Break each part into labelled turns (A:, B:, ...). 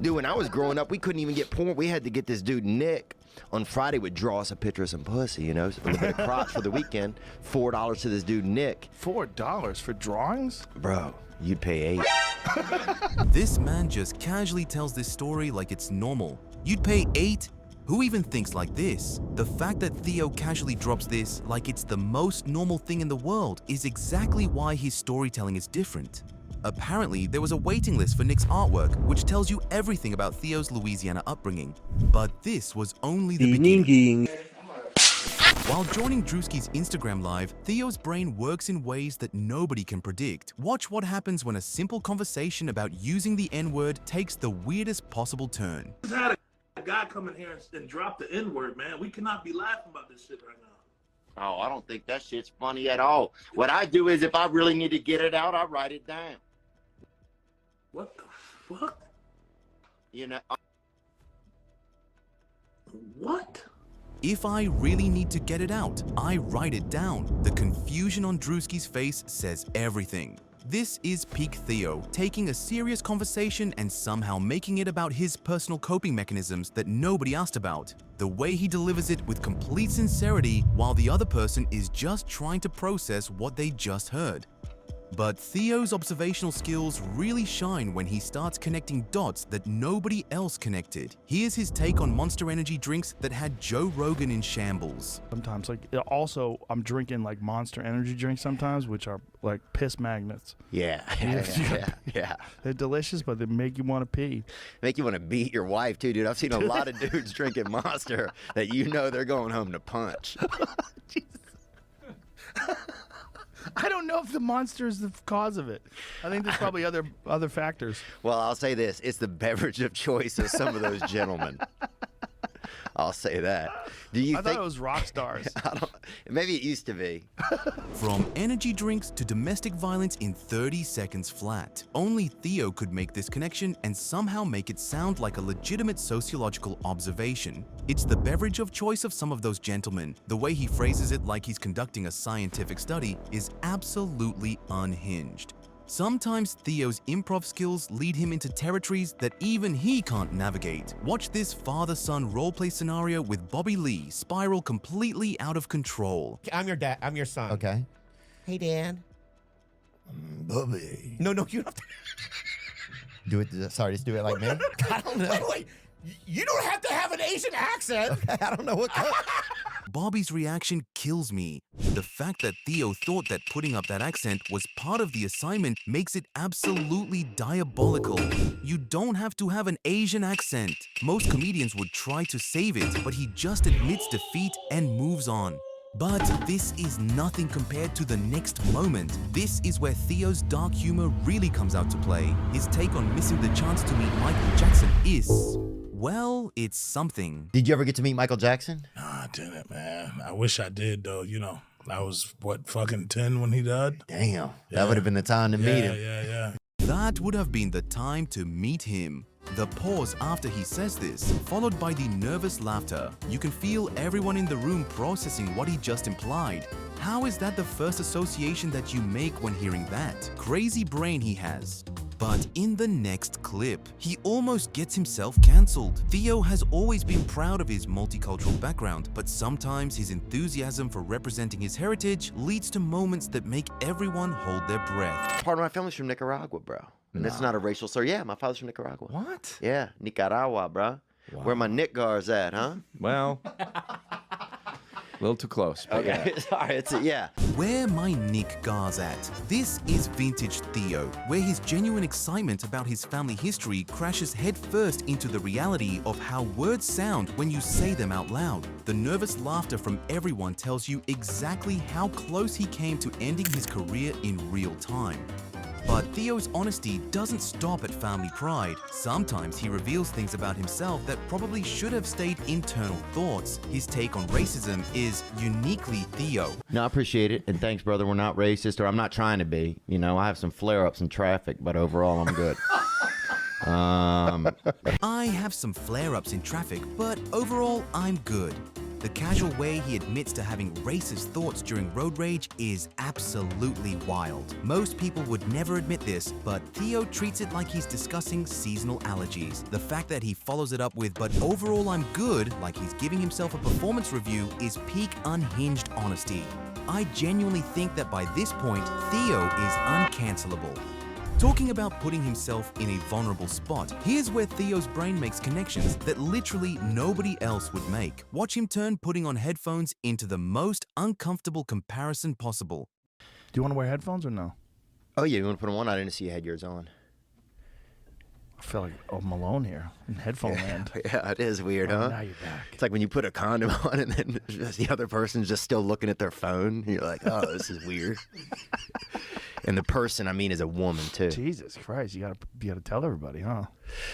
A: Dude, when I was growing up, we couldn't even get porn. We had to get this dude, Nick, on Friday would draw us a picture of some pussy, you know, a little bit of crotch for the weekend. $4 to this dude, Nick.
B: $4 for drawings?
A: Bro, you'd pay $8.
C: This man just casually tells this story like it's normal. You'd pay $8? Who even thinks like this? The fact that Theo casually drops this like it's the most normal thing in the world is exactly why his storytelling is different. Apparently, there was a waiting list for Nick's artwork, which tells you everything about Theo's Louisiana upbringing. But this was only the beginning. While joining Drewski's Instagram Live, Theo's brain works in ways that nobody can predict. Watch what happens when a simple conversation about using the N-word takes the weirdest possible turn.
D: A guy come in here and drop the N-word, man. We cannot be laughing about this shit right now.
A: Oh, I don't think that shit's funny at all. What I do is if I really need to get it out, I write it down.
D: What the fuck?
A: You know.
D: What?
C: If I really need to get it out, I write it down. The confusion on Drewski's face says everything. This is peak Theo, taking a serious conversation and somehow making it about his personal coping mechanisms that nobody asked about. The way he delivers it with complete sincerity while the other person is just trying to process what they just heard. But Theo's observational skills really shine when he starts connecting dots that nobody else connected. Here's his take on Monster Energy drinks that had Joe Rogan in shambles.
B: Sometimes, like, also, I'm drinking like Monster Energy drinks sometimes, which are like piss magnets.
A: Yeah.
B: They're delicious, but they make you want to pee.
A: Make you want to beat your wife too, dude. I've seen a lot of dudes drinking Monster that you know they're going home to punch.
B: I don't know if the Monster is the cause of it. I think there's probably other factors.
A: Well, I'll say this. It's the beverage of choice of some of those gentlemen. I'll say that. Do you
B: I thought it was rock stars.
A: Maybe it used to be.
C: From energy drinks to domestic violence in 30 seconds flat. Only Theo could make this connection and somehow make it sound like a legitimate sociological observation. It's the beverage of choice of some of those gentlemen. The way he phrases it like he's conducting a scientific study is absolutely unhinged. Sometimes Theo's improv skills lead him into territories that even he can't navigate. Watch this father-son roleplay scenario with Bobby Lee spiral completely out of control.
E: I'm your dad. I'm your son.
F: Okay.
E: Hey, Dad.
F: Bobby.
E: No, you don't have to.
F: Do it. Sorry, just do it like me.
E: I don't know. Wait. You don't have to have an Asian accent.
F: Okay, I don't know what.
C: Bobby's reaction kills me. The fact that Theo thought that putting up that accent was part of the assignment makes it absolutely diabolical. You don't have to have an Asian accent. Most comedians would try to save it, but he just admits defeat and moves on. But this is nothing compared to the next moment. This is where Theo's dark humor really comes out to play. His take on missing the chance to meet Michael Jackson is, well, it's something.
F: Did you ever get to meet Michael Jackson?
D: Nah, I didn't, man. I wish I did, though. You know, I was, fucking 10 when he died?
F: Damn. That would have been the time to meet him.
D: Yeah.
C: That would have been the time to meet him. The pause after he says this, followed by the nervous laughter. You can feel everyone in the room processing what he just implied. How is that the first association that you make when hearing that? Crazy brain he has. But in the next clip, he almost gets himself cancelled. Theo has always been proud of his multicultural background, but sometimes his enthusiasm for representing his heritage leads to moments that make everyone hold their breath.
A: Part of my family's from Nicaragua, bro. And that's not a racial slur. Yeah, my father's from Nicaragua.
F: What?
A: Yeah, Nicaragua, bro.
F: Wow.
A: Where my Nick Gar's at, huh?
G: Well, a little too close. But
A: Okay, sorry, yeah.
C: Where my Nick Gar's at. This is vintage Theo, where his genuine excitement about his family history crashes headfirst into the reality of how words sound when you say them out loud. The nervous laughter from everyone tells you exactly how close he came to ending his career in real time. But Theo's honesty doesn't stop at family pride. Sometimes he reveals things about himself that probably should have stayed internal thoughts. His take on racism is uniquely Theo.
A: No, I appreciate it. And thanks, brother. We're not racist, or I'm not trying to be. You know, I have some flare-ups in traffic, but overall, I'm good.
C: I have some flare-ups in traffic, but overall, I'm good. The casual way he admits to having racist thoughts during road rage is absolutely wild. Most people would never admit this, but Theo treats it like he's discussing seasonal allergies. The fact that he follows it up with, "but overall I'm good," like he's giving himself a performance review, is peak unhinged honesty. I genuinely think that by this point, Theo is uncancelable. Talking about putting himself in a vulnerable spot, here's where Theo's brain makes connections that literally nobody else would make. Watch him turn putting on headphones into the most uncomfortable comparison possible.
B: Do you want to wear headphones or no?
A: Oh yeah, you want to put them on? I didn't see you had yours on.
B: I feel like I'm alone here in headphone land.
A: Yeah, it is weird, huh?
B: Now you're back.
A: It's like when you put a condom on and then the other person's just still looking at their phone. And you're like, oh, this is weird. And the person, I mean, is a woman too.
B: Jesus Christ, you gotta tell everybody, huh?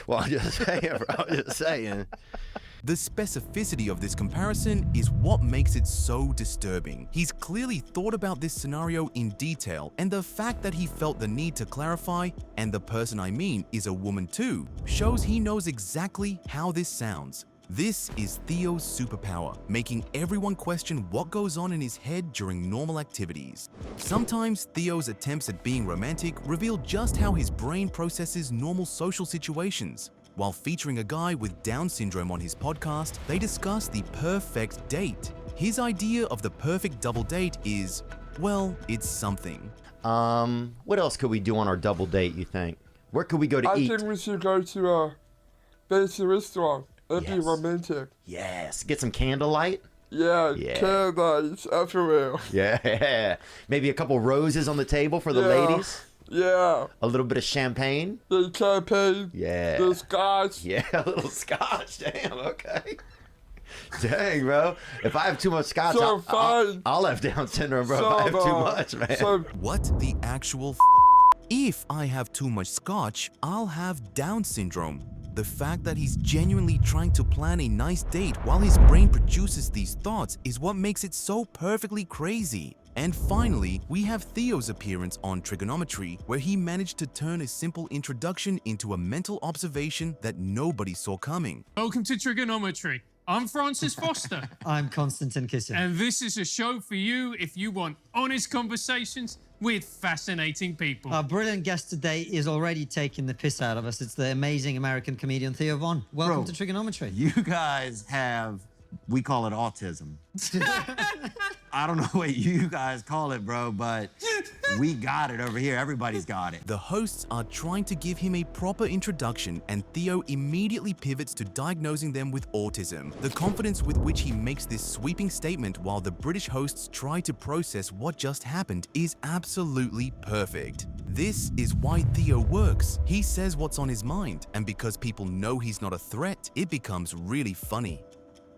A: Well, I'm just saying, bro. I'm just saying.
C: The specificity of this comparison is what makes it so disturbing. He's clearly thought about this scenario in detail, and the fact that he felt the need to clarify, and the person I mean is a woman too, shows he knows exactly how this sounds. This is Theo's superpower, making everyone question what goes on in his head during normal activities. Sometimes Theo's attempts at being romantic reveal just how his brain processes normal social situations. While featuring a guy with Down syndrome on his podcast, they discuss the perfect date. His idea of the perfect double date is, well, it's something.
F: What else could we do on our double date, you think? Where could we go to
H: I
F: eat?
H: think we should go to a fancy restaurant. That'd be
F: Yes.
H: romantic.
F: Yes. Get some candlelight?
H: Yeah,
F: Yeah.
H: candlelights everywhere.
F: Yeah. Maybe a couple roses on the table for the
H: Yeah.
F: ladies?
H: Yeah,
F: A little bit of champagne?
H: the champagne,
F: Yeah.
H: the scotch.
F: Yeah, a little scotch. Damn, okay. Dang, bro. If I have too much scotch,
H: So fine.
F: I'll have Down syndrome, bro.
H: So,
F: if I have too much, man.
H: So,
C: What the actual f? If I have too much scotch, I'll have Down syndrome. The fact that he's genuinely trying to plan a nice date while his brain produces these thoughts is what makes it so perfectly crazy. And finally, we have Theo's appearance on Trigonometry, where he managed to turn a simple introduction into a mental observation that nobody saw coming.
I: Welcome to Trigonometry. I'm Francis Foster,
J: I'm Konstantin Kisin.
I: and this is a show for you if you want honest conversations with fascinating people.
J: Our brilliant guest today is already taking the piss out of us. It's the amazing American comedian Theo Von. Welcome
F: Bro,
J: to Trigonometry.
F: You guys have, we call it autism. I don't know what you guys call it, bro, but we got it over here. Everybody's got it.
C: The hosts are trying to give him a proper introduction, and Theo immediately pivots to diagnosing them with autism. The confidence with which he makes this sweeping statement while the British hosts try to process what just happened is absolutely perfect. This is why Theo works. He says what's on his mind, and because people know he's not a threat, it becomes really funny.